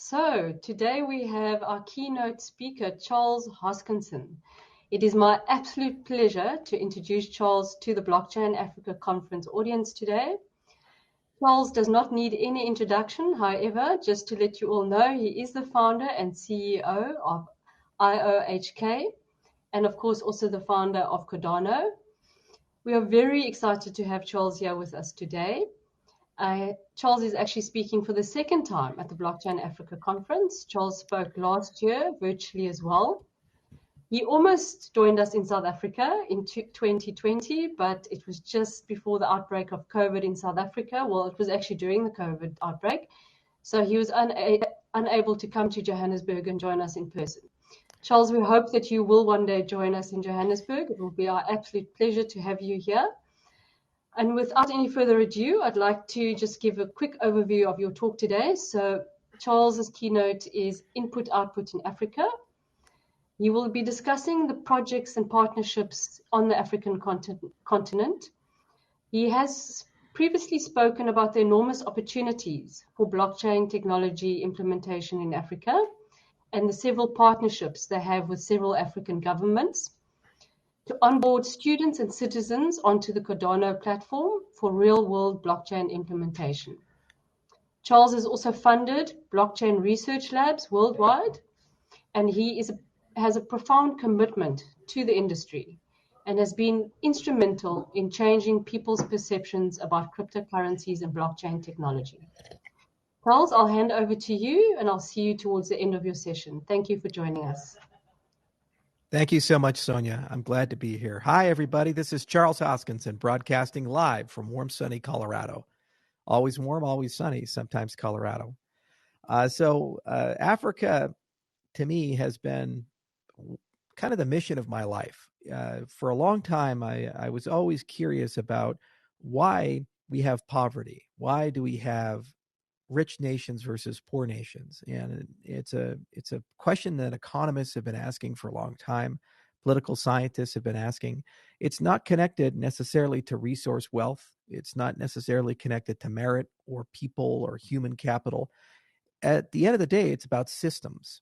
So today we have our keynote speaker, Charles Hoskinson. It is my absolute pleasure to introduce Charles to the Blockchain Africa Conference audience today. Charles does not need any introduction, however, just to let you all know, he is the founder and CEO of IOHK, and of course also the founder of Cardano. We are very excited to have Charles here with us today. Charles is actually speaking for the second time at the Blockchain Africa Conference. Charles spoke last year virtually as well. He almost joined us in South Africa in 2020, but it was just before the outbreak of COVID in South Africa. Well, it was actually during the COVID outbreak. So he was unable to come to Johannesburg and join us in person. Charles, we hope that you will one day join us in Johannesburg. It will be our absolute pleasure to have you here. And without any further ado, I'd like to just give a quick overview of your talk today. So Charles's keynote is Input Output in Africa. He will be discussing the projects and partnerships on the African continent. He has previously spoken about the enormous opportunities for blockchain technology implementation in Africa and the several partnerships they have with several African governments to onboard students and citizens onto the Cardano platform for real-world blockchain implementation. Charles has also funded blockchain research labs worldwide, and he has a profound commitment to the industry and has been instrumental in changing people's perceptions about cryptocurrencies and blockchain technology. Charles, I'll hand over to you, and I'll see you towards the end of your session. Thank you for joining us. Thank you so much, Sonia. I'm glad to be here. Hi, everybody. This is Charles Hoskinson, broadcasting live from warm, sunny Colorado. Always warm, always sunny, sometimes Colorado. Africa, to me, has been kind of the mission of my life. For a long time, I was always curious about why we have poverty. Why do we have rich nations versus poor nations? And it's a question that economists have been asking for a long time. Political scientists have been asking. It's not connected necessarily to resource wealth. It's not necessarily connected to merit or people or human capital. At the end of the day, it's about systems.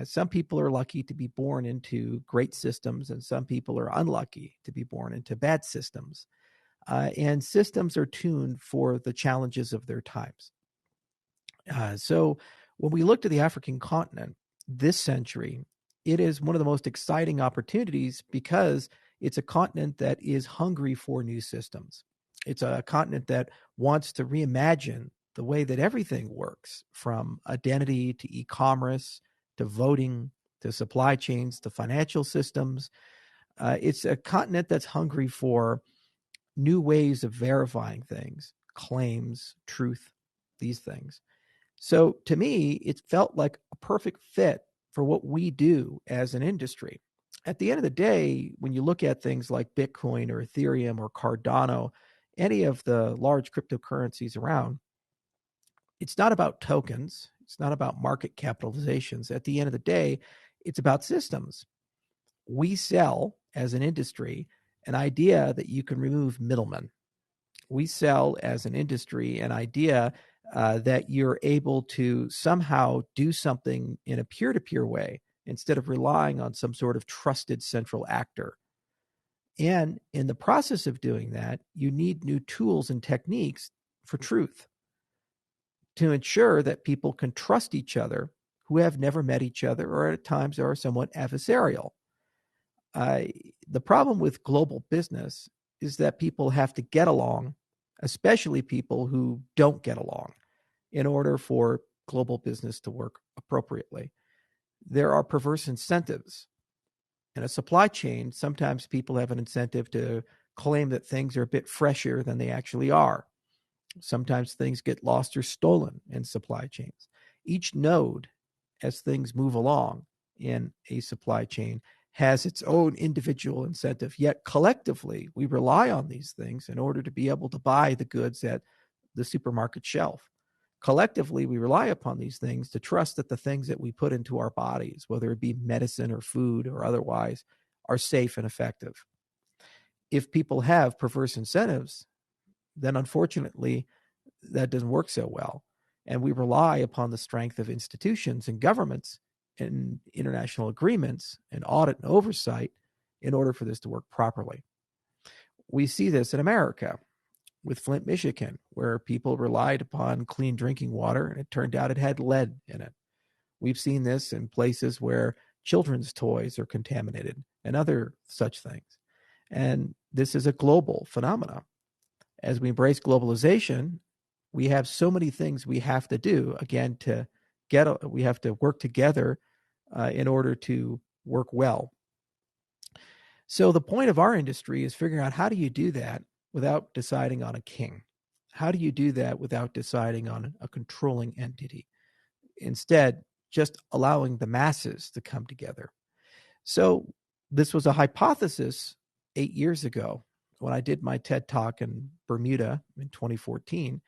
Some people are lucky to be born into great systems, and some people are unlucky to be born into bad systems. And systems are tuned for the challenges of their times. So when we look to the African continent this century, it is one of the most exciting opportunities because it's a continent that is hungry for new systems. It's a continent that wants to reimagine the way that everything works, from identity to e-commerce to voting to supply chains to financial systems. It's a continent that's hungry for new ways of verifying things, claims, truth, these things. So to me, it felt like a perfect fit for what we do as an industry. At the end of the day, when you look at things like Bitcoin or Ethereum or Cardano, any of the large cryptocurrencies around, it's not about tokens. It's not about market capitalizations. At the end of the day, it's about systems. We sell, as an industry, an idea that you can remove middlemen. We sell, as an industry, an idea that you're able to somehow do something in a peer-to-peer way instead of relying on some sort of trusted central actor. And in the process of doing that, you need new tools and techniques for truth to ensure that people can trust each other who have never met each other or at times are somewhat adversarial. The problem with global business is that people have to get along, especially people who don't get along, in order for global business to work appropriately. There are perverse incentives. In a supply chain, sometimes people have an incentive to claim that things are a bit fresher than they actually are. Sometimes things get lost or stolen in supply chains. Each node, as things move along in a supply chain, has its own individual incentive, yet collectively we rely on these things in order to be able to buy the goods at the supermarket shelf. Collectively, we rely upon these things to trust that the things that we put into our bodies, whether it be medicine or food or otherwise, are safe and effective. If people have perverse incentives, then unfortunately that doesn't work so well. And we rely upon the strength of institutions and governments and international agreements and audit and oversight in order for this to work properly. We see this in America with Flint, Michigan, where people relied upon clean drinking water, and it turned out it had lead in it. We've seen this in places where children's toys are contaminated and other such things. And this is a global phenomenon. As we embrace globalization, we have so many things we have to do, again, we have to work together in order to work well. So the point of our industry is figuring out, how do you do that without deciding on a king? How do you do that without deciding on a controlling entity? Instead, just allowing the masses to come together. So this was a hypothesis 8 years ago when I did my TED Talk in Bermuda in 2014,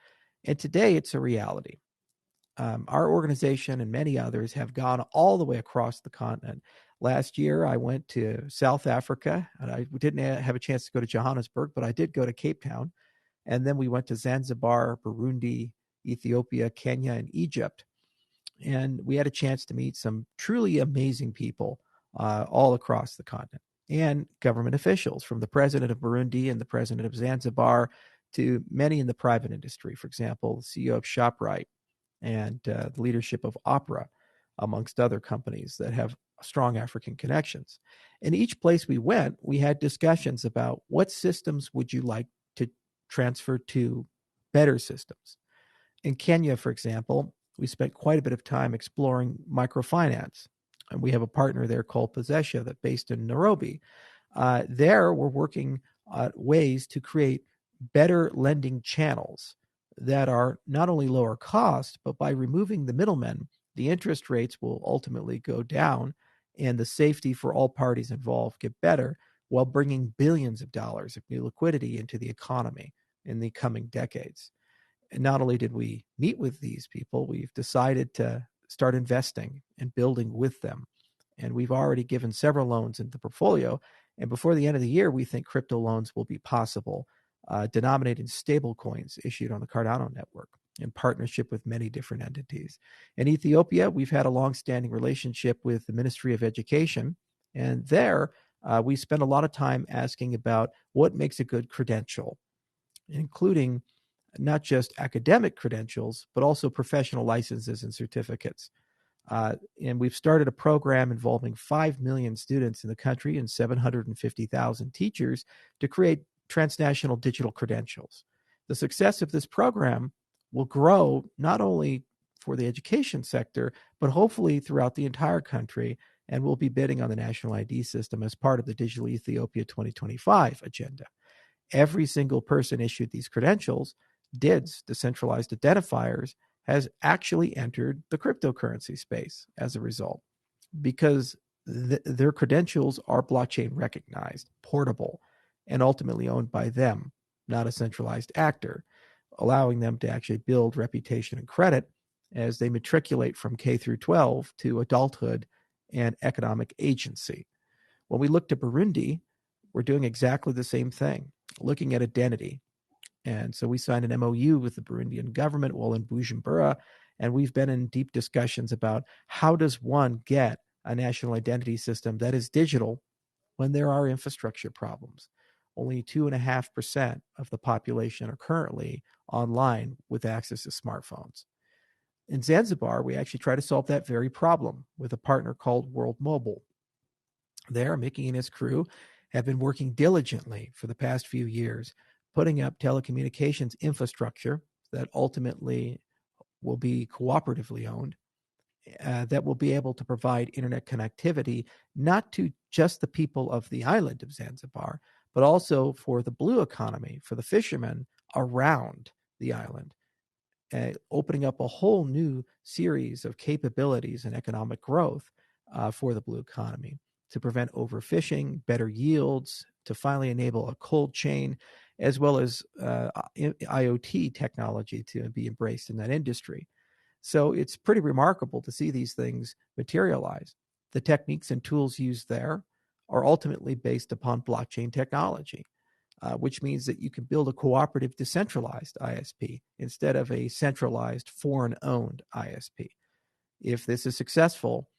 and today it's a reality. Our organization and many others have gone all the way across the continent. Last year, I went to South Africa, and I didn't have a chance to go to Johannesburg, but I did go to Cape Town. And then we went to Zanzibar, Burundi, Ethiopia, Kenya, and Egypt. And we had a chance to meet some truly amazing people all across the continent, and government officials, from the president of Burundi and the president of Zanzibar to many in the private industry. For example, the CEO of ShopRite and the leadership of Opera, amongst other companies that have strong African connections. In each place we went, we had discussions about what systems would you like to transfer to better systems. In Kenya, for example, we spent quite a bit of time exploring microfinance. And we have a partner there called Possessia that's based in Nairobi. There, we're working ways to create better lending channels that are not only lower cost, but by removing the middlemen, the interest rates will ultimately go down and the safety for all parties involved get better, while bringing billions of dollars of new liquidity into the economy in the coming decades. And not only did we meet with these people, we've decided to start investing and building with them. And we've already given several loans into the portfolio. And before the end of the year, we think crypto loans will be possible, denominated in stablecoins issued on the Cardano network in partnership with many different entities. In Ethiopia, we've had a long-standing relationship with the Ministry of Education. And there, we spend a lot of time asking about what makes a good credential, including not just academic credentials, but also professional licenses and certificates. And we've started a program involving 5 million students in the country and 750,000 teachers to create transnational digital credentials. The success of this program will grow not only for the education sector, but hopefully throughout the entire country, and we'll be bidding on the national ID system as part of the Digital Ethiopia 2025 agenda. Every single person issued these credentials, DIDs, decentralized identifiers, has actually entered the cryptocurrency space as a result, because their credentials are blockchain recognized, portable, and ultimately owned by them, not a centralized actor, allowing them to actually build reputation and credit as they matriculate from K through 12 to adulthood and economic agency. When we look to Burundi, we're doing exactly the same thing, looking at identity. And so we signed an MOU with the Burundian government while in Bujumbura, and we've been in deep discussions about how does one get a national identity system that is digital when there are infrastructure problems. Only 2.5% of the population are currently online with access to smartphones. In Zanzibar, we actually try to solve that very problem with a partner called World Mobile. There, Mickey and his crew have been working diligently for the past few years, putting up telecommunications infrastructure that ultimately will be cooperatively owned, that will be able to provide internet connectivity, not to just the people of the island of Zanzibar, but also for the blue economy, for the fishermen around the island, opening up a whole new series of capabilities and economic growth for the blue economy to prevent overfishing, better yields, to finally enable a cold chain, as well as IoT technology to be embraced in that industry. So it's pretty remarkable to see these things materialize. The techniques and tools used there are ultimately based upon blockchain technology. which means that you can build a cooperative, decentralized ISP instead of a centralized, foreign-owned ISP. If this is successful,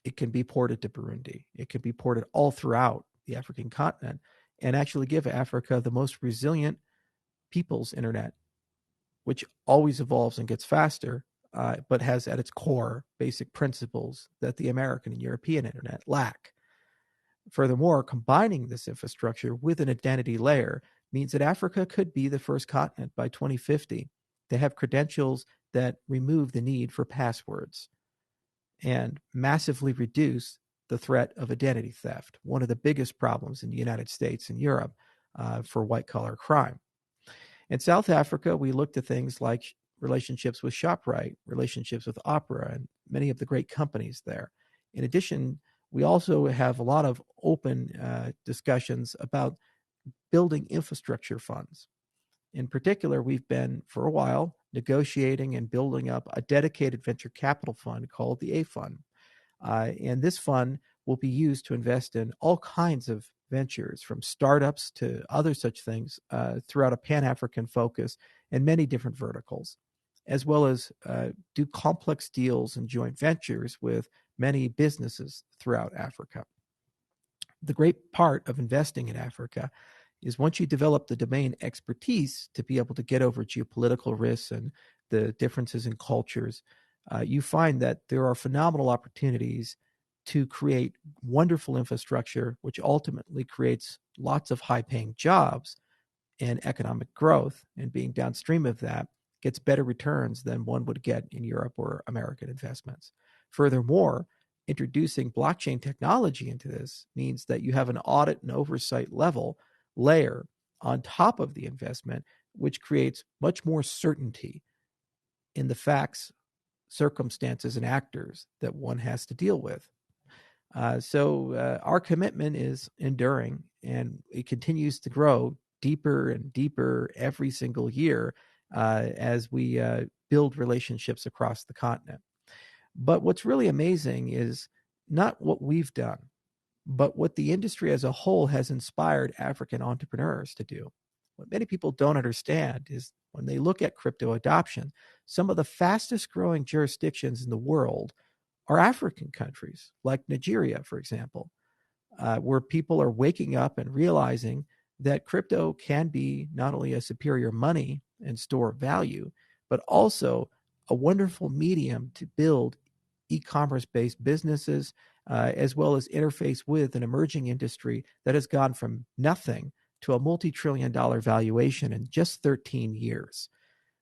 it can be ported to Burundi. It can be ported all throughout the African continent and actually give Africa the most resilient people's internet, which always evolves and gets faster, but has at its core basic principles that the American and European internet lack. Furthermore, combining this infrastructure with an identity layer means that Africa could be the first continent by 2050 to have credentials that remove the need for passwords and massively reduce the threat of identity theft, one of the biggest problems in the United States and Europe for white-collar crime. In South Africa, we looked at things like relationships with ShopRite, relationships with Opera, and many of the great companies there. In addition, we also have a lot of open discussions about building infrastructure funds. In particular, we've been, for a while, negotiating and building up a dedicated venture capital fund called the A Fund. And this fund will be used to invest in all kinds of ventures, from startups to other such things, throughout a Pan-African focus and many different verticals, as well as do complex deals and joint ventures with many businesses throughout Africa. The great part of investing in Africa is once you develop the domain expertise to be able to get over geopolitical risks and the differences in cultures, you find that there are phenomenal opportunities to create wonderful infrastructure, which ultimately creates lots of high-paying jobs and economic growth, and being downstream of that gets better returns than one would get in Europe or American investments. Furthermore, introducing blockchain technology into this means that you have an audit and oversight level layer on top of the investment, which creates much more certainty in the facts, circumstances, and actors that one has to deal with. So our commitment is enduring, and it continues to grow deeper and deeper every single year as we build relationships across the continent. But what's really amazing is not what we've done, but what the industry as a whole has inspired African entrepreneurs to do. What many people don't understand is when they look at crypto adoption, some of the fastest growing jurisdictions in the world are African countries, like Nigeria, for example, where people are waking up and realizing that crypto can be not only a superior money and store of value, but also a wonderful medium to build e-commerce based businesses, as well as interface with an emerging industry that has gone from nothing to a multi-trillion-dollar valuation in just 13 years.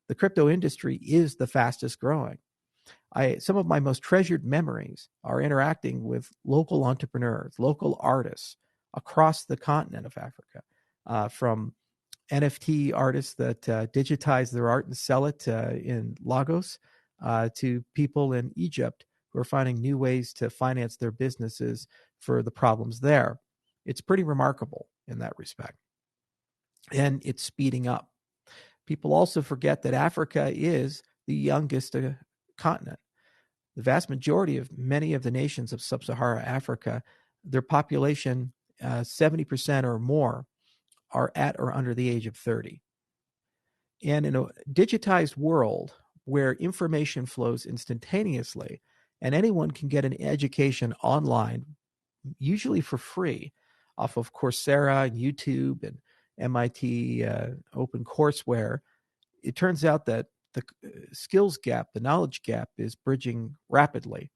The crypto industry is the fastest growing. Some of my most treasured memories are interacting with local entrepreneurs, local artists across the continent of Africa, from NFT artists that digitize their art and sell it in Lagos, to people in Egypt who are finding new ways to finance their businesses for the problems there. It's pretty remarkable in that respect. And it's speeding up. People also forget that Africa is the youngest continent. The vast majority of many of the nations of sub-Saharan Africa, their population, 70% or more, are at or under the age of 30. And in a digitized world where information flows instantaneously and anyone can get an education online, usually for free, off of Coursera and YouTube and MIT OpenCourseWare, it turns out that the skills gap, the knowledge gap, is bridging rapidly.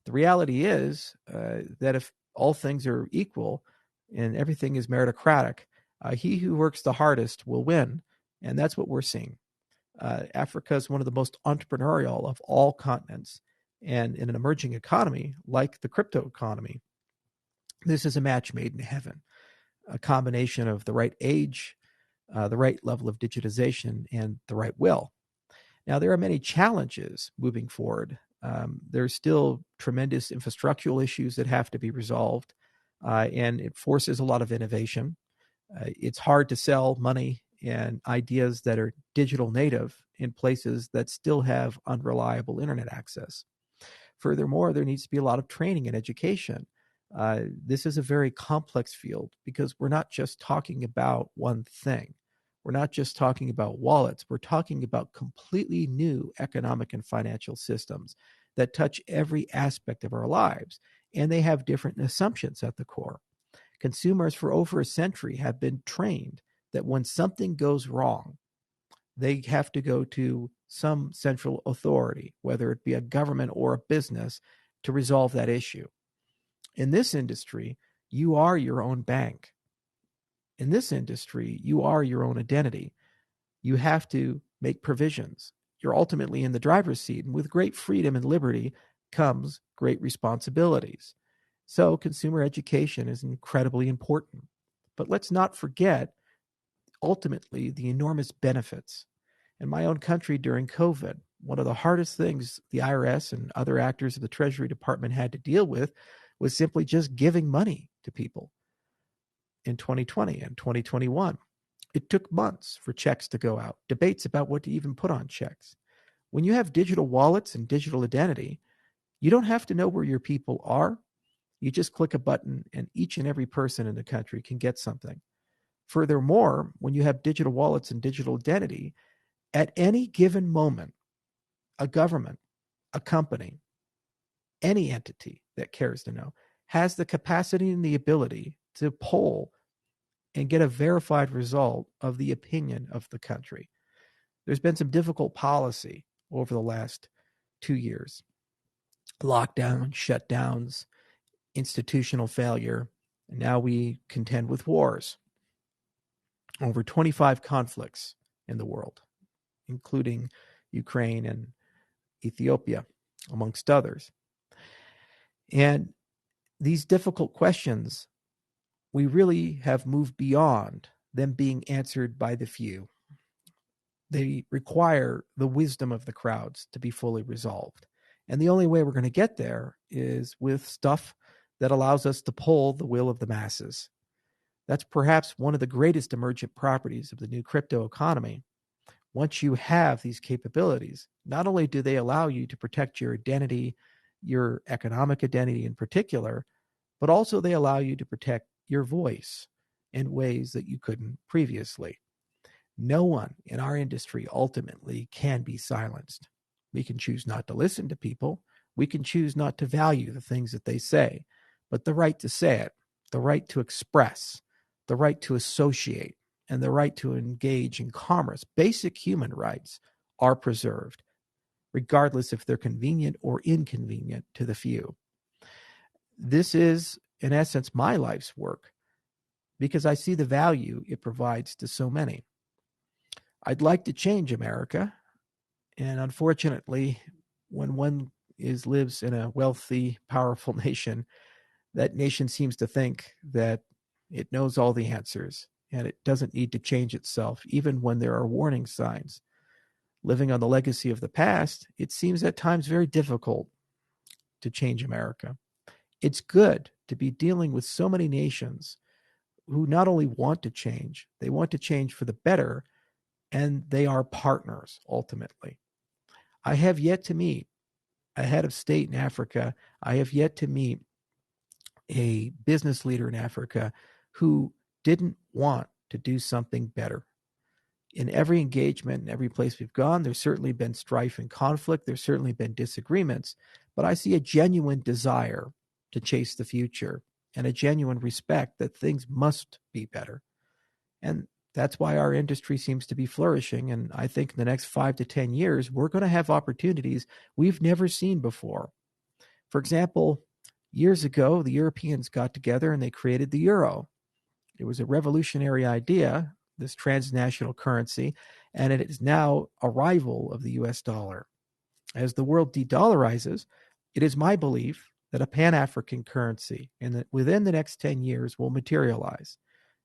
The reality is that if all things are equal and everything is meritocratic, he who works the hardest will win. And that's what we're seeing. Africa is one of the most entrepreneurial of all continents. And in an emerging economy like the crypto economy, this is a match made in heaven. A combination of the right age, the right level of digitization, and the right will. Now, there are many challenges moving forward. There's still tremendous infrastructural issues that have to be resolved, and it forces a lot of innovation. It's hard to sell money and ideas that are digital native in places that still have unreliable internet access. Furthermore, there needs to be a lot of training and education This is a very complex field because we're not just talking about one thing. We're not just talking about wallets. We're talking about completely new economic and financial systems that touch every aspect of our lives, and they have different assumptions at the core. Consumers for over a century have been trained that when something goes wrong, they have to go to some central authority, whether it be a government or a business, to resolve that issue. In this industry, you are your own bank. In this industry, you are your own identity. You have to make provisions. You're ultimately in the driver's seat, and with great freedom and liberty comes great responsibilities. So consumer education is incredibly important. But let's not forget, ultimately, the enormous benefits. In my own country during COVID, one of the hardest things the IRS and other actors of the Treasury Department had to deal with was simply just giving money to people in 2020 and 2021. It took months for checks to go out, debates about what to even put on checks. When you have digital wallets and digital identity, you don't have to know where your people are. You just click a button and each and every person in the country can get something. Furthermore, when you have digital wallets and digital identity, at any given moment, a government, a company, any entity that cares to know, has the capacity and the ability to poll and get a verified result of the opinion of the country. There's been some difficult policy over the last 2 years. Lockdowns, shutdowns, institutional failure, and now we contend with wars. Over 25 conflicts in the world, including Ukraine and Ethiopia, amongst others. And these difficult questions, we really have moved beyond them being answered by the few. They require the wisdom of the crowds to be fully resolved. And the only way we're going to get there is with stuff that allows us to pull the will of the masses. That's perhaps one of the greatest emergent properties of the new crypto economy. Once you have these capabilities, not only do they allow you to protect your identity, your economic identity in particular, but also they allow you to protect your voice in ways that you couldn't previously. No one in our industry ultimately can be silenced. We can choose not to listen to people. We can choose not to value the things that they say, but the right to say it, the right to express, the right to associate, and the right to engage in commerce, basic human rights, are preserved, regardless if they're convenient or inconvenient to the few. This is, in essence, my life's work because I see the value it provides to so many. I'd like to change America, and unfortunately, when one lives in a wealthy, powerful nation, that nation seems to think that it knows all the answers and it doesn't need to change itself, even when there are warning signs. Living on the legacy of the past, it seems at times very difficult to change America. It's good to be dealing with so many nations who not only want to change, they want to change for the better, and they are partners ultimately. I have yet to meet a head of state in Africa. I have yet to meet a business leader in Africa who didn't want to do something better. In every engagement, in every place we've gone, there's certainly been strife and conflict. There's certainly been disagreements, but I see a genuine desire to chase the future and a genuine respect that things must be better. And that's why our industry seems to be flourishing. And I think in the next 5 to 10 years, we're going to have opportunities we've never seen before. For example, years ago, the Europeans got together and they created the euro. It was a revolutionary idea, this transnational currency, and it is now a rival of the US dollar. As the world de-dollarizes, it is my belief that a Pan-African currency within the next 10 years will materialize.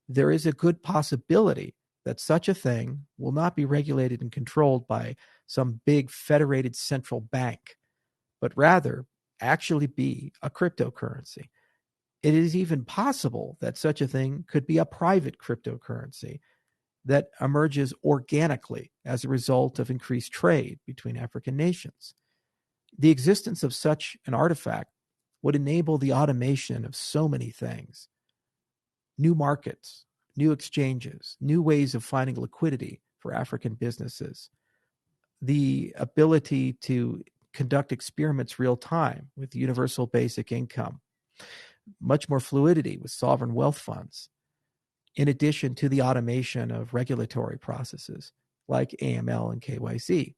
There is a good possibility that such a thing will not be regulated and controlled by some big federated central bank, but rather actually be a cryptocurrency. It is even possible that such a thing could be a private cryptocurrency that emerges organically as a result of increased trade between African nations. The existence of such an artifact would enable the automation of so many things. New markets, new exchanges, new ways of finding liquidity for African businesses, the ability to conduct experiments real time with universal basic income, much more fluidity with sovereign wealth funds, in addition to the automation of regulatory processes like AML and KYC,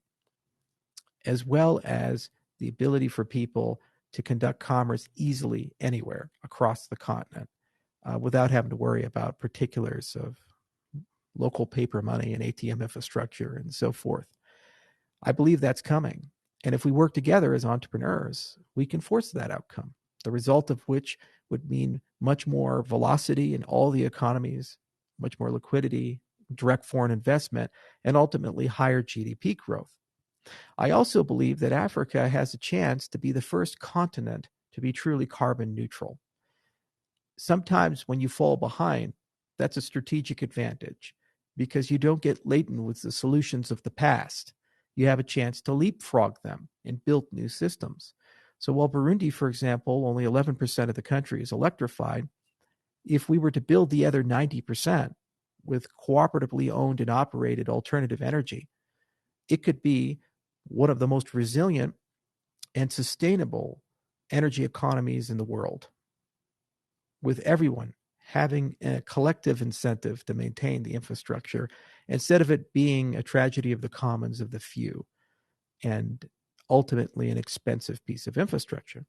as well as the ability for people to conduct commerce easily anywhere across the continent without having to worry about particulars of local paper money and ATM infrastructure and so forth. I believe that's coming. And if we work together as entrepreneurs, we can force that outcome, the result of which would mean much more velocity in all the economies, much more liquidity, direct foreign investment, and ultimately higher GDP growth. I also believe that Africa has a chance to be the first continent to be truly carbon neutral. Sometimes when you fall behind, that's a strategic advantage because you don't get laden with the solutions of the past. You have a chance to leapfrog them and build new systems. So while Burundi, for example, only 11% of the country is electrified, if we were to build the other 90% with cooperatively owned and operated alternative energy, it could be one of the most resilient and sustainable energy economies in the world, with everyone having a collective incentive to maintain the infrastructure instead of it being a tragedy of the commons of the few and ultimately an expensive piece of infrastructure.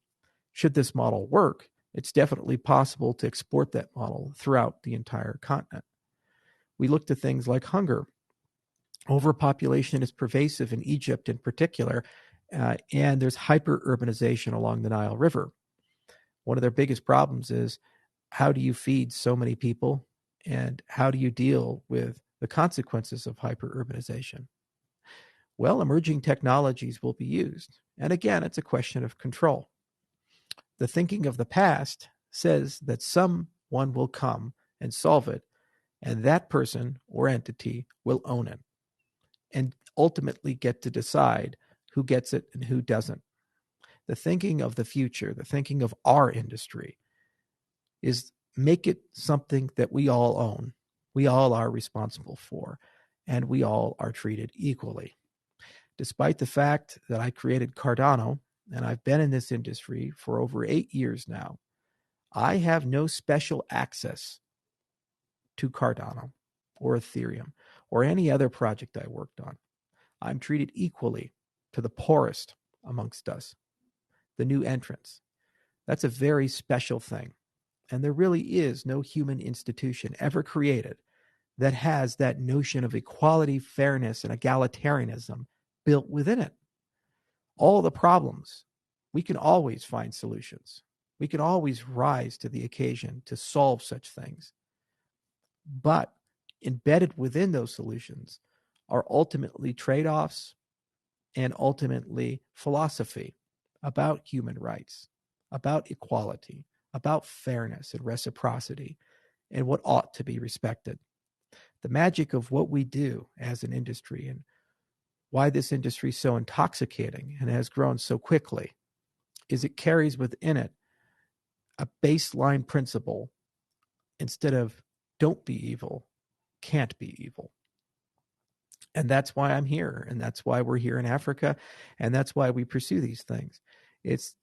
Should this model work, it's definitely possible to export that model throughout the entire continent. We look to things like hunger. Overpopulation is pervasive in Egypt in particular, and there's hyperurbanization along the Nile River. One of their biggest problems is how do you feed so many people, and how do you deal with the consequences of hyperurbanization? Well, emerging technologies will be used. And again, it's a question of control. The thinking of the past says that someone will come and solve it, and that person or entity will own it and ultimately get to decide who gets it and who doesn't. The thinking of the future, the thinking of our industry, is make it something that we all own, we all are responsible for, and we all are treated equally. Despite the fact that I created Cardano, and I've been in this industry for over 8 years now, I have no special access to Cardano or Ethereum or any other project I worked on. I'm treated equally to the poorest amongst us, the new entrants. That's a very special thing. And there really is no human institution ever created that has that notion of equality, fairness, and egalitarianism built within it. All the problems, we can always find solutions. We can always rise to the occasion to solve such things. But embedded within those solutions are ultimately trade-offs and ultimately philosophy about human rights, about equality, about fairness and reciprocity, and what ought to be respected. The magic of what we do as an industry and why this industry is so intoxicating and has grown so quickly is it carries within it a baseline principle instead of don't be evil, can't be evil. And that's why I'm here, and that's why we're here in Africa, and that's why we pursue these things. It's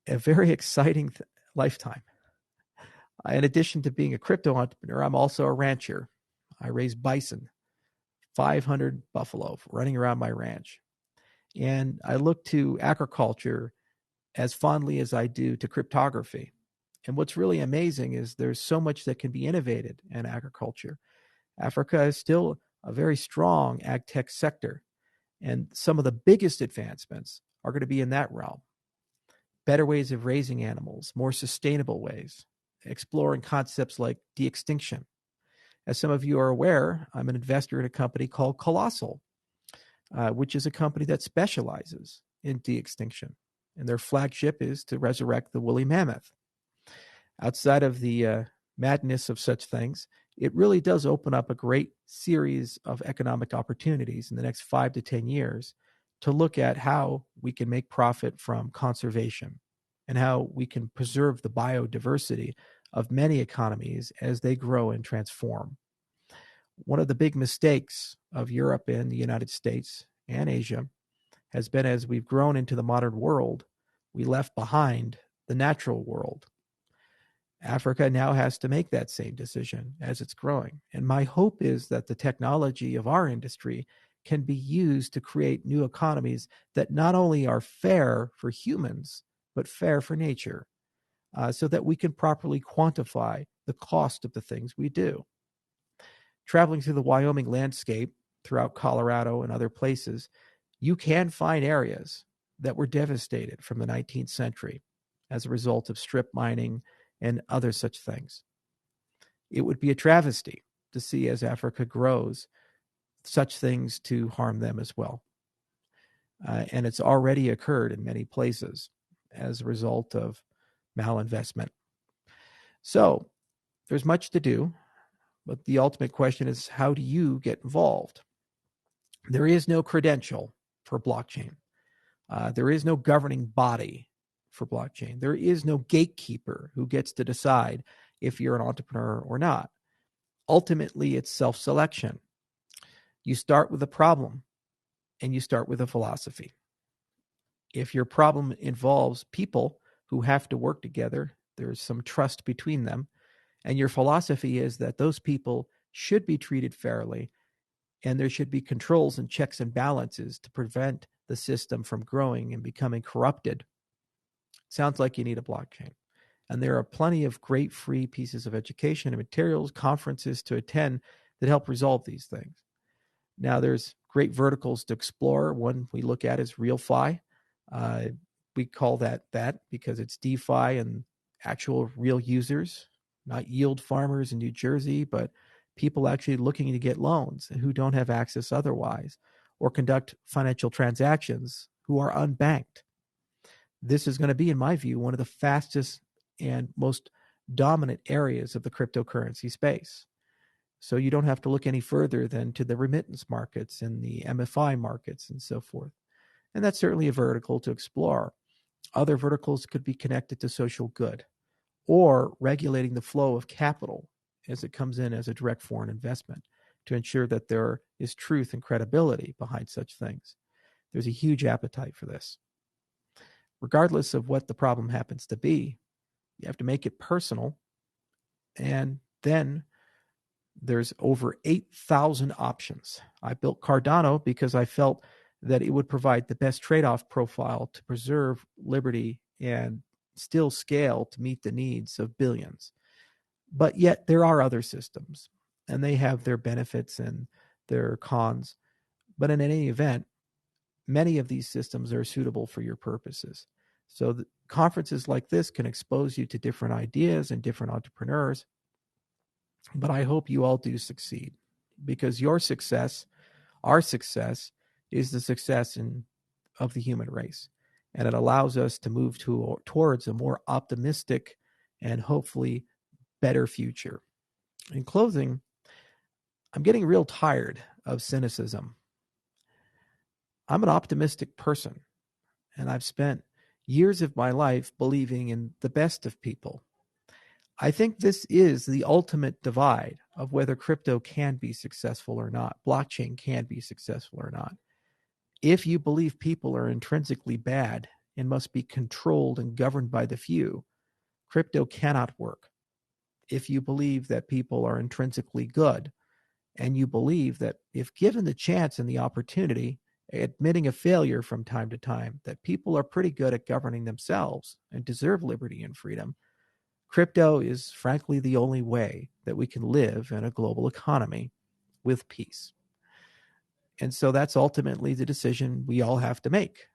a very exciting lifetime. In addition to being a crypto entrepreneur, I'm also a rancher. I raise bison, 500 buffalo running around my ranch. And I look to agriculture as fondly as I do to cryptography. And what's really amazing is there's so much that can be innovated in agriculture. Africa is still a very strong ag tech sector, and some of the biggest advancements are going to be in that realm. Better ways of raising animals, more sustainable ways, exploring concepts like de-extinction. As some of you are aware, I'm an investor in a company called Colossal, which is a company that specializes in de-extinction. And their flagship is to resurrect the woolly mammoth. Outside of the madness of such things, it really does open up a great series of economic opportunities in the next 5 to 10 years to look at how we can make profit from conservation and how we can preserve the biodiversity of many economies as they grow and transform. One of the big mistakes of Europe and the United States and Asia has been, as we've grown into the modern world, we left behind the natural world. Africa now has to make that same decision as it's growing. And my hope is that the technology of our industry can be used to create new economies that not only are fair for humans, but fair for nature, so that we can properly quantify the cost of the things we do. Traveling through the Wyoming landscape, throughout Colorado and other places, you can find areas that were devastated from the 19th century as a result of strip mining and other such things. It would be a travesty to see, as Africa grows, such things to harm them as well. And it's already occurred in many places as a result of malinvestment. So there's much to do, but the ultimate question is, how do you get involved? There is no credential for blockchain. There is no governing body for blockchain. There is no gatekeeper who gets to decide if you're an entrepreneur or not. Ultimately, it's self-selection. You start with a problem and you start with a philosophy. If your problem involves people who have to work together, there's some trust between them, and your philosophy is that those people should be treated fairly, and there should be controls and checks and balances to prevent the system from growing and becoming corrupted, sounds like you need a blockchain. And there are plenty of great free pieces of education and materials, conferences to attend that help resolve these things. Now, there's great verticals to explore. One we look at is RealFi. We call that because it's DeFi and actual real users, not yield farmers in New Jersey, but people actually looking to get loans who don't have access otherwise, or conduct financial transactions who are unbanked. This is going to be, in my view, one of the fastest and most dominant areas of the cryptocurrency space. So you don't have to look any further than to the remittance markets and the MFI markets and so forth. And that's certainly a vertical to explore. Other verticals could be connected to social good or regulating the flow of capital as it comes in as a direct foreign investment to ensure that there is truth and credibility behind such things. There's a huge appetite for this. Regardless of what the problem happens to be, you have to make it personal. And then there's over 8,000 options. I built Cardano because I felt that it would provide the best trade-off profile to preserve liberty and still scale to meet the needs of billions. But yet there are other systems, and they have their benefits and their cons. But in any event, many of these systems are suitable for your purposes. So the conferences like this can expose you to different ideas and different entrepreneurs. But I hope you all do succeed, because your success, our success, is the success of the human race. And it allows us to move towards a more optimistic and hopefully better future. In closing, I'm getting real tired of cynicism. I'm an optimistic person, and I've spent years of my life believing in the best of people. I think this is the ultimate divide of whether crypto can be successful or not, blockchain can be successful or not. If you believe people are intrinsically bad and must be controlled and governed by the few, crypto cannot work. If you believe that people are intrinsically good, and you believe that if given the chance and the opportunity, admitting a failure from time to time, that people are pretty good at governing themselves and deserve liberty and freedom, crypto is frankly the only way that we can live in a global economy with peace. And so that's ultimately the decision we all have to make,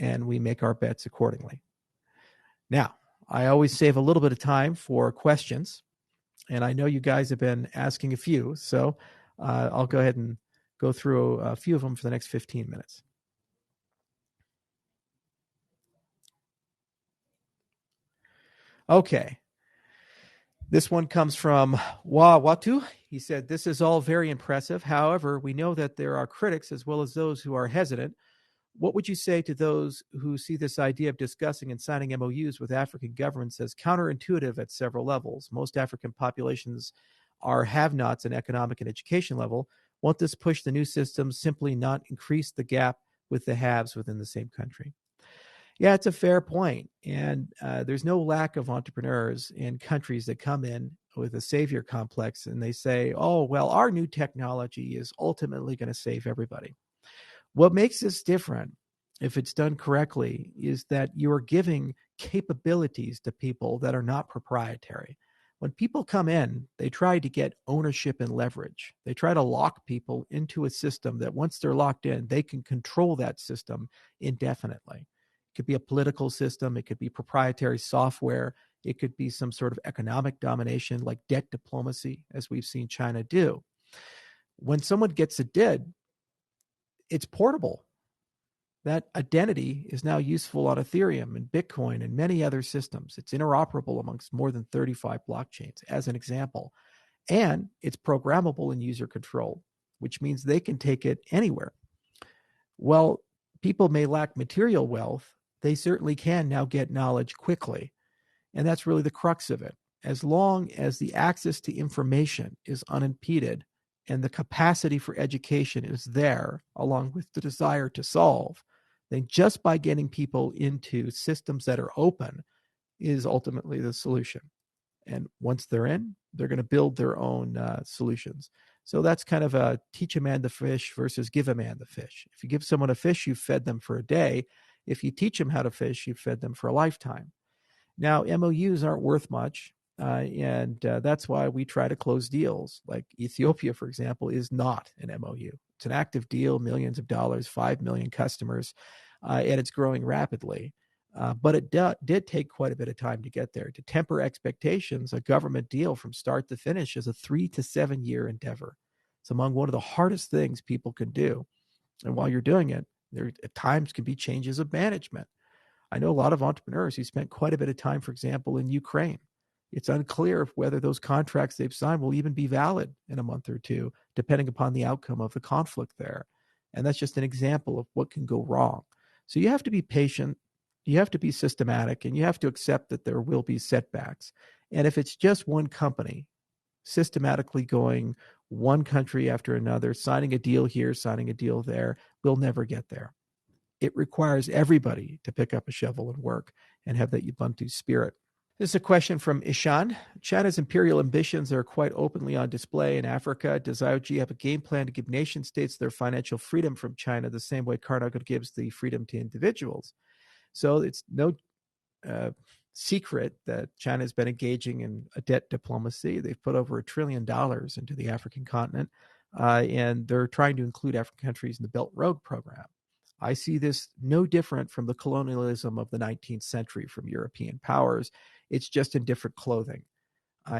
and we make our bets accordingly. Now, I always save a little bit of time for questions, and I know you guys have been asking a few, so I'll go ahead and go through a few of them for the next 15 minutes. Okay. This one comes from Watu. He said, "This is all very impressive. However, we know that there are critics as well as those who are hesitant. what would you say to those who see this idea of discussing and signing MOUs with African governments as counterintuitive at several levels? Most African populations are have-nots in economic and education level. Won't this push the new systems simply not increase the gap with the haves within the same country? Yeah, it's a fair point. And there's no lack of entrepreneurs in countries that come in with a savior complex and they say, oh, well, our new technology is ultimately going to save everybody. What makes this different, if it's done correctly, is that you're giving capabilities to people that are not proprietary. When people come in, they try to get ownership and leverage. They try to lock people into a system that once they're locked in, they can control that system indefinitely. It could be a political system. It could be proprietary software. It could be some sort of economic domination like debt diplomacy, as we've seen China do. When someone gets a DID, it's portable. That identity is now useful on Ethereum and Bitcoin and many other systems. It's interoperable amongst more than 35 blockchains, as an example. And it's programmable and user controlled, which means they can take it anywhere. Well, people may lack material wealth. They certainly can now get knowledge quickly. And that's really the crux of it. As long as the access to information is unimpeded and the capacity for education is there, along with the desire to solve, then just by getting people into systems that are open is ultimately the solution. And once they're in, they're going to build their own solutions. So that's kind of a teach a man to fish versus give a man the fish. If you give someone a fish, you've fed them for a day. If you teach them how to fish, you've fed them for a lifetime. Now, MOUs aren't worth much, and that's why we try to close deals. Like Ethiopia, for example, is not an MOU. It's an active deal, millions of dollars, 5 million customers, and it's growing rapidly. But it did take quite a bit of time to get there. To temper expectations, a government deal from start to finish is a 3 to 7 year endeavor. It's among one of the hardest things people can do. And while you're doing it, there at times can be changes of management. I know a lot of entrepreneurs who spent quite a bit of time, for example, in Ukraine. It's unclear whether those contracts they've signed will even be valid in a month or two, depending upon the outcome of the conflict there. And that's just an example of what can go wrong. So you have to be patient, you have to be systematic, and you have to accept that there will be setbacks. And if it's just one company systematically going one country after another, signing a deal here, signing a deal there, we'll never get there. It requires everybody to pick up a shovel and work and have that Ubuntu spirit. This is a question from Ishan. China's imperial ambitions are quite openly on display in Africa. Does IOHK have a game plan to give nation states their financial freedom from China the same way Cardano gives the freedom to individuals? So it's no secret that China has been engaging in a debt diplomacy. They've put over $1 trillion into the African continent, and they're trying to include African countries in the Belt and Road program. I see this no different from the colonialism of the 19th century from European powers. It's just in different clothing.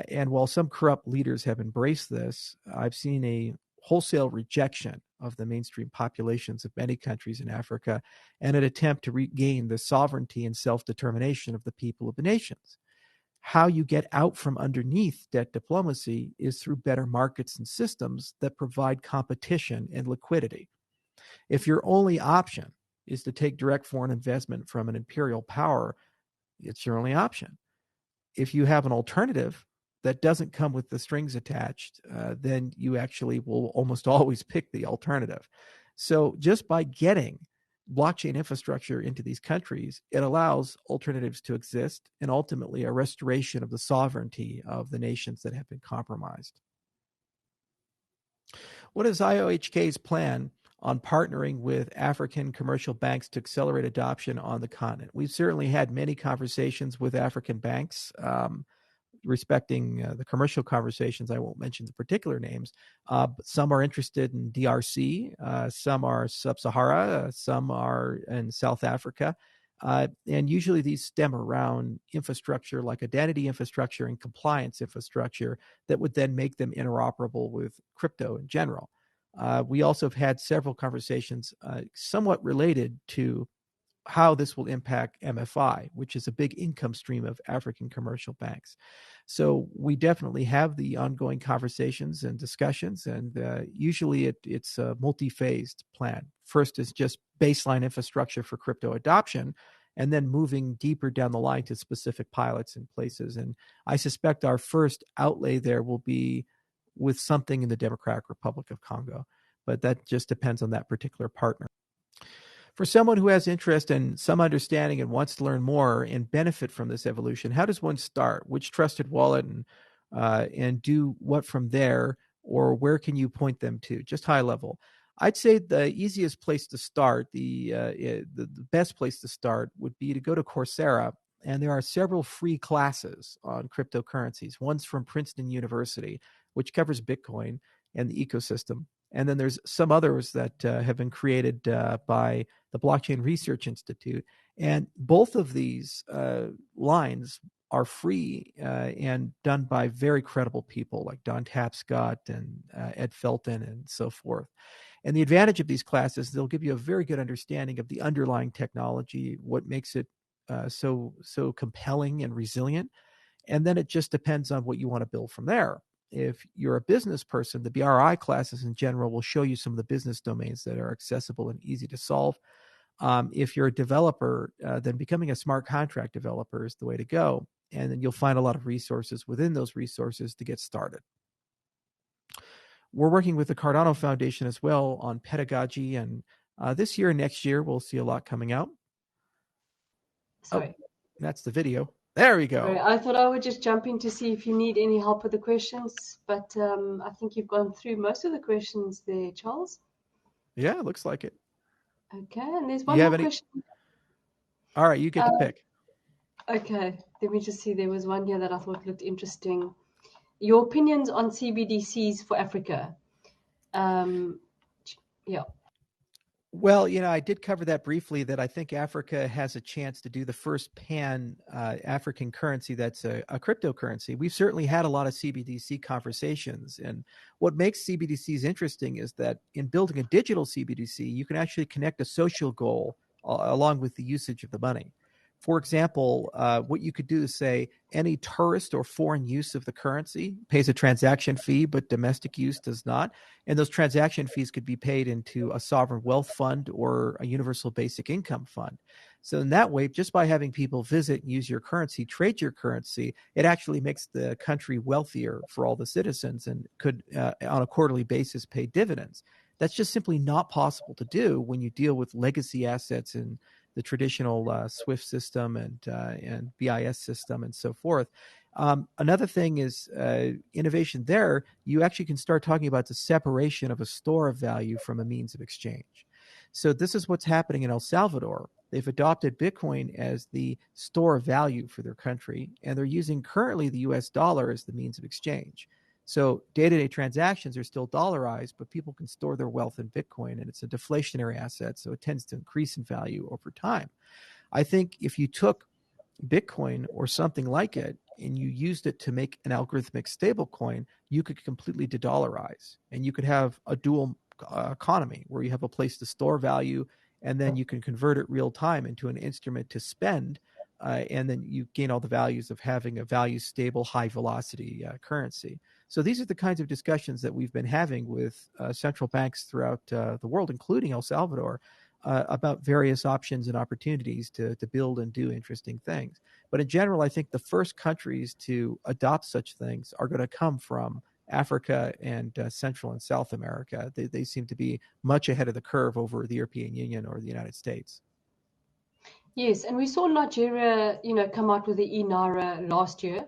And while some corrupt leaders have embraced this, I've seen a wholesale rejection of the mainstream populations of many countries in Africa and an attempt to regain the sovereignty and self-determination of the people of the nations. How you get out from underneath debt diplomacy is through better markets and systems that provide competition and liquidity. If your only option is to take direct foreign investment from an imperial power, it's your only option. If you have an alternative that doesn't come with the strings attached, then you actually will almost always pick the alternative. So just by getting blockchain infrastructure into these countries, it allows alternatives to exist and ultimately a restoration of the sovereignty of the nations that have been compromised. What is IOHK's plan on partnering with African commercial banks to accelerate adoption on the continent? We've certainly had many conversations with African banks respecting the commercial conversations. I won't mention the particular names, but some are interested in DRC, some are Sub-Sahara, some are in South Africa. And usually these stem around infrastructure like identity infrastructure and compliance infrastructure that would then make them interoperable with crypto in general. We also have had several conversations somewhat related to how this will impact MFI, which is a big income stream of African commercial banks. So we definitely have the ongoing conversations and discussions, and usually it's a multi-phased plan. First is just baseline infrastructure for crypto adoption, and then moving deeper down the line to specific pilots in places. And I suspect our first outlay there will be with something in the Democratic Republic of Congo, but that just depends on that particular partner. For someone who has interest and some understanding and wants to learn more and benefit from this evolution, how does one start? Which trusted wallet and do what from there, or where can you point them to? Just high level. I'd say the easiest place to start, the best place to start would be to go to Coursera, and there are several free classes on cryptocurrencies. One's from Princeton University, which covers Bitcoin and the ecosystem. And then there's some others that have been created by the Blockchain Research Institute. And both of these lines are free and done by very credible people like Don Tapscott and Ed Felton and so forth. And the advantage of these classes, they'll give you a very good understanding of the underlying technology, what makes it so compelling and resilient. And then it just depends on what you want to build from there. If you're a business person, the BRI classes in general will show you some of the business domains that are accessible and easy to solve. If you're a developer, then becoming a smart contract developer is the way to go. And then you'll find a lot of resources within those resources to get started. We're working with the Cardano Foundation as well on pedagogy, and this year and next year, we'll see a lot coming out. Sorry. Oh, that's the video. There we go. Sorry, I thought I would just jump in to see if you need any help with the questions, but I think you've gone through most of the questions there, Charles. Yeah, it looks like it. Okay, and there's one more question. All right, you get the pick. Okay, let me just see. There was one here that I thought looked interesting. Your opinions on CBDCs for Africa? Yeah. Well, I did cover that briefly, that I think Africa has a chance to do the first Pan-African currency that's a cryptocurrency. We've certainly had a lot of CBDC conversations. And what makes CBDCs interesting is that in building a digital CBDC, you can actually connect a social goal along with the usage of the money. For example, what you could do is say any tourist or foreign use of the currency pays a transaction fee, but domestic use does not. And those transaction fees could be paid into a sovereign wealth fund or a universal basic income fund. So in that way, just by having people visit and use your currency, trade your currency, it actually makes the country wealthier for all the citizens and could, on a quarterly basis, pay dividends. That's just simply not possible to do when you deal with legacy assets and the traditional SWIFT system and BIS system and so forth. Another thing is innovation there. You actually can start talking about the separation of a store of value from a means of exchange. So this is what's happening in El Salvador. They've adopted Bitcoin as the store of value for their country, and they're using currently the US dollar as the means of exchange. So day-to-day transactions are still dollarized, but people can store their wealth in Bitcoin, and it's a deflationary asset, so it tends to increase in value over time. I think if you took Bitcoin or something like it and you used it to make an algorithmic stablecoin, you could completely de-dollarize, and you could have a dual economy where you have a place to store value, and then you can convert it real time into an instrument to spend, and then you gain all the values of having a value stable, high velocity currency. So these are the kinds of discussions that we've been having with central banks throughout the world, including El Salvador, about various options and opportunities to build and do interesting things. But in general, I think the first countries to adopt such things are going to come from Africa and Central and South America. They seem to be much ahead of the curve over the European Union or the United States. Yes, and we saw Nigeria, come out with the e-Naira last year,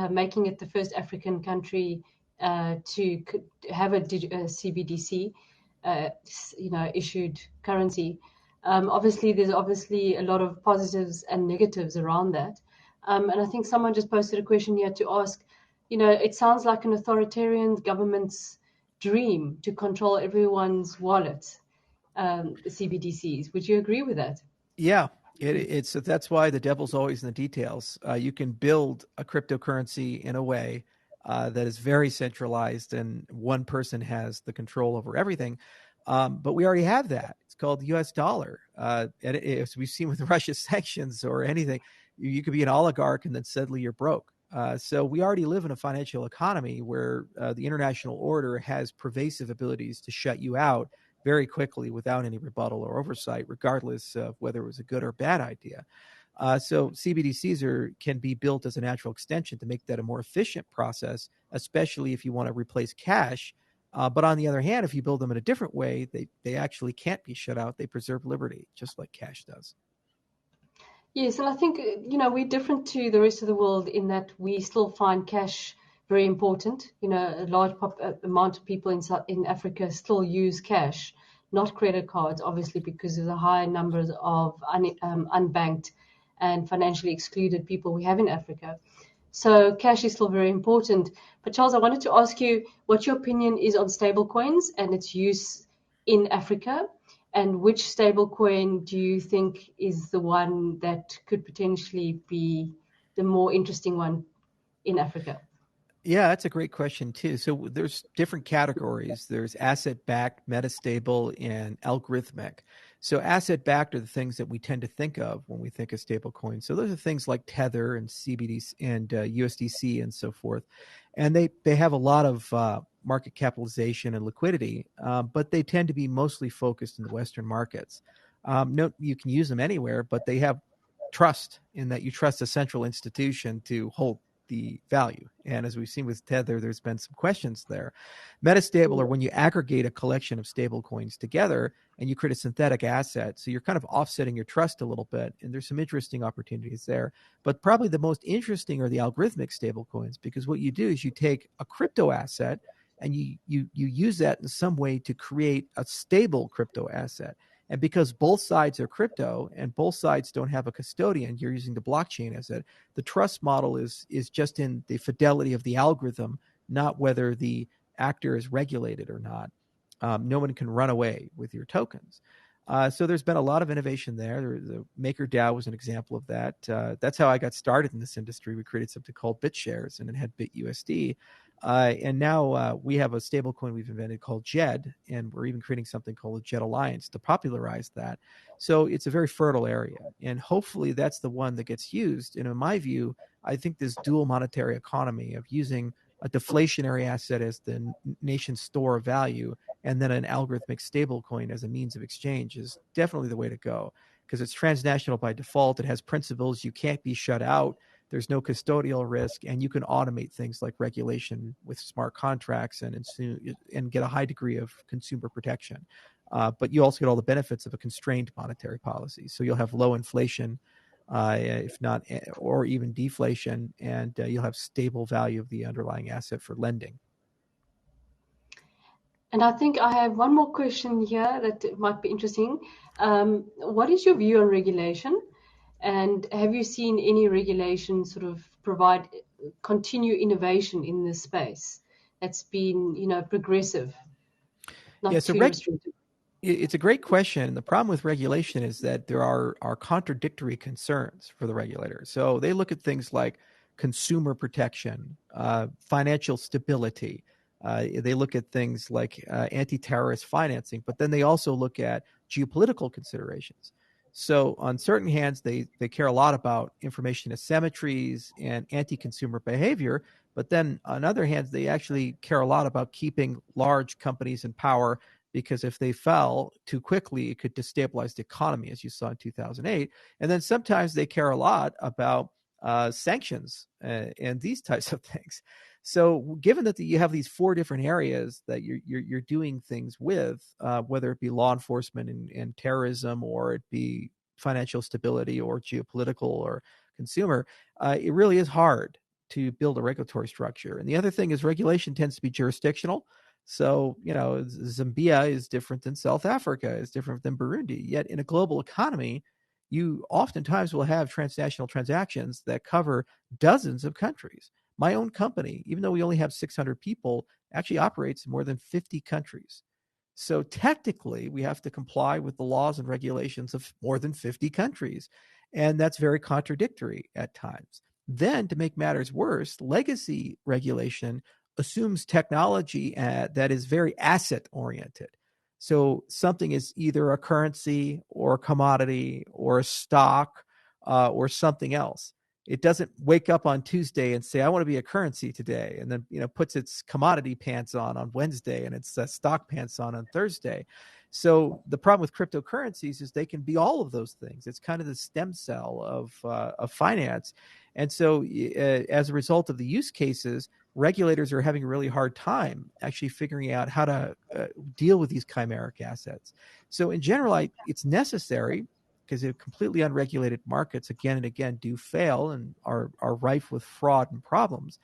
making it the first African country to have a CBDC, issued currency. Obviously, there's a lot of positives and negatives around that. And I think someone just posted a question here to ask, it sounds like an authoritarian government's dream to control everyone's wallet, the CBDCs. Would you agree with that? Yeah. That's why the devil's always in the details. You can build a cryptocurrency in a way that is very centralized and one person has the control over everything. But we already have that. It's called the US dollar. As we've seen with Russia's sanctions or anything, you could be an oligarch and then suddenly you're broke. So we already live in a financial economy where the international order has pervasive abilities to shut you out very quickly without any rebuttal or oversight, regardless of whether it was a good or bad idea. So CBDCs can be built as a natural extension to make that a more efficient process, especially if you want to replace cash. But on the other hand, if you build them in a different way, they actually can't be shut out. They preserve liberty, just like cash does. Yes, and I think, we're different to the rest of the world in that we still find cash very important. A large amount of people in Africa still use cash, not credit cards, obviously, because of the high numbers of unbanked and financially excluded people we have in Africa. So cash is still very important. But Charles, I wanted to ask you what your opinion is on stablecoins and its use in Africa, and which stablecoin do you think is the one that could potentially be the more interesting one in Africa? Yeah, that's a great question too. So there's different categories. There's asset-backed, metastable, and algorithmic. So asset-backed are the things that we tend to think of when we think of stablecoins. So those are things like Tether and CBDC and USDC and so forth. And they have a lot of market capitalization and liquidity, but they tend to be mostly focused in the Western markets. No, you can use them anywhere, but they have trust in that you trust a central institution to hold the value. And as we've seen with Tether, there's been some questions there. Metastable are when you aggregate a collection of stable coins together and you create a synthetic asset. So you're kind of offsetting your trust a little bit. And there's some interesting opportunities there. But probably the most interesting are the algorithmic stable coins, because what you do is you take a crypto asset and you use that in some way to create a stable crypto asset. And because both sides are crypto and both sides don't have a custodian, you're using the blockchain as it. The trust model is just in the fidelity of the algorithm, not whether the actor is regulated or not. No one can run away with your tokens. So there's been a lot of innovation there. The MakerDAO was an example of that. That's how I got started in this industry. We created something called BitShares, and it had BitUSD. And now we have a stable coin we've invented called JED, and we're even creating something called the JED Alliance to popularize that. So it's a very fertile area, and hopefully that's the one that gets used. And in my view, I think this dual monetary economy of using a deflationary asset as the nation's store of value and then an algorithmic stable coin as a means of exchange is definitely the way to go, because it's transnational by default. It has principles. You can't be shut out. There's no custodial risk, and you can automate things like regulation with smart contracts and get a high degree of consumer protection. But you also get all the benefits of a constrained monetary policy. So you'll have low inflation, if not, or even deflation, and you'll have stable value of the underlying asset for lending. And I think I have one more question here that might be interesting. What is your view on regulation? And have you seen any regulation sort of continue innovation in this space that's been, progressive, not too restrictive? It's a great question. The problem with regulation is that there are contradictory concerns for the regulator. So they look at things like consumer protection, financial stability. They look at things like anti-terrorist financing, but then they also look at geopolitical considerations. So on certain hands, they care a lot about information asymmetries and anti-consumer behavior, but then on other hands, they actually care a lot about keeping large companies in power, because if they fell too quickly, it could destabilize the economy, as you saw in 2008. And then sometimes they care a lot about sanctions and these types of things. So given that you have these four different areas that you're doing things with, whether it be law enforcement and terrorism, or it be financial stability or geopolitical or consumer, it really is hard to build a regulatory structure. And the other thing is regulation tends to be jurisdictional. So, Zambia is different than South Africa, is different than Burundi. Yet in a global economy, you oftentimes will have transnational transactions that cover dozens of countries. My own company, even though we only have 600 people, actually operates in more than 50 countries. So technically, we have to comply with the laws and regulations of more than 50 countries. And that's very contradictory at times. Then, to make matters worse, legacy regulation assumes technology that is very asset oriented. So something is either a currency or a commodity or a stock or something else. It doesn't wake up on Tuesday and say, I want to be a currency today, and then puts its commodity pants on Wednesday and its stock pants on Thursday. So the problem with cryptocurrencies is they can be all of those things. It's kind of the stem cell of finance. And so as a result of the use cases, regulators are having a really hard time actually figuring out how to deal with these chimeric assets. So in general, it's necessary, because completely unregulated markets again and again do fail and are rife with fraud and problems.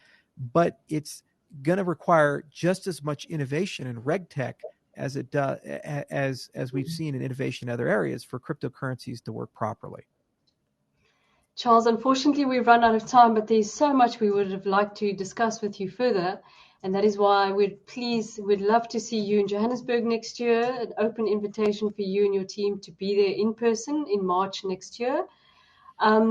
But it's going to require just as much innovation in reg tech as it does, as we've seen in innovation in other areas, for cryptocurrencies to work properly. Charles, unfortunately, we've run out of time, but there's so much we would have liked to discuss with you further. And that is why we'd love to see you in Johannesburg next year, an open invitation for you and your team to be there in person in March next year.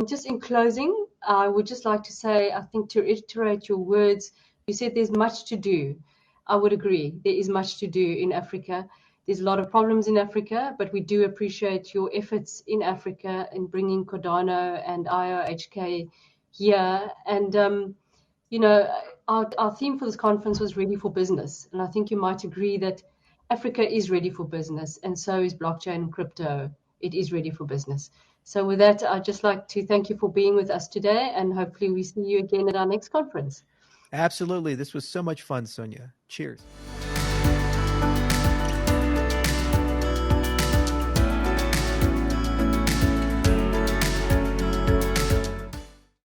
Just in closing, I would just like to say, I think, to reiterate your words, you said there's much to do. I would agree. There is much to do in Africa. There's a lot of problems in Africa, but we do appreciate your efforts in Africa in bringing Cardano and IOHK here. And, our theme for this conference was ready for business. And I think you might agree that Africa is ready for business, and so is blockchain and crypto. It is ready for business. So with that, I'd just like to thank you for being with us today, and hopefully we see you again at our next conference. Absolutely. This was so much fun, Sonia. Cheers.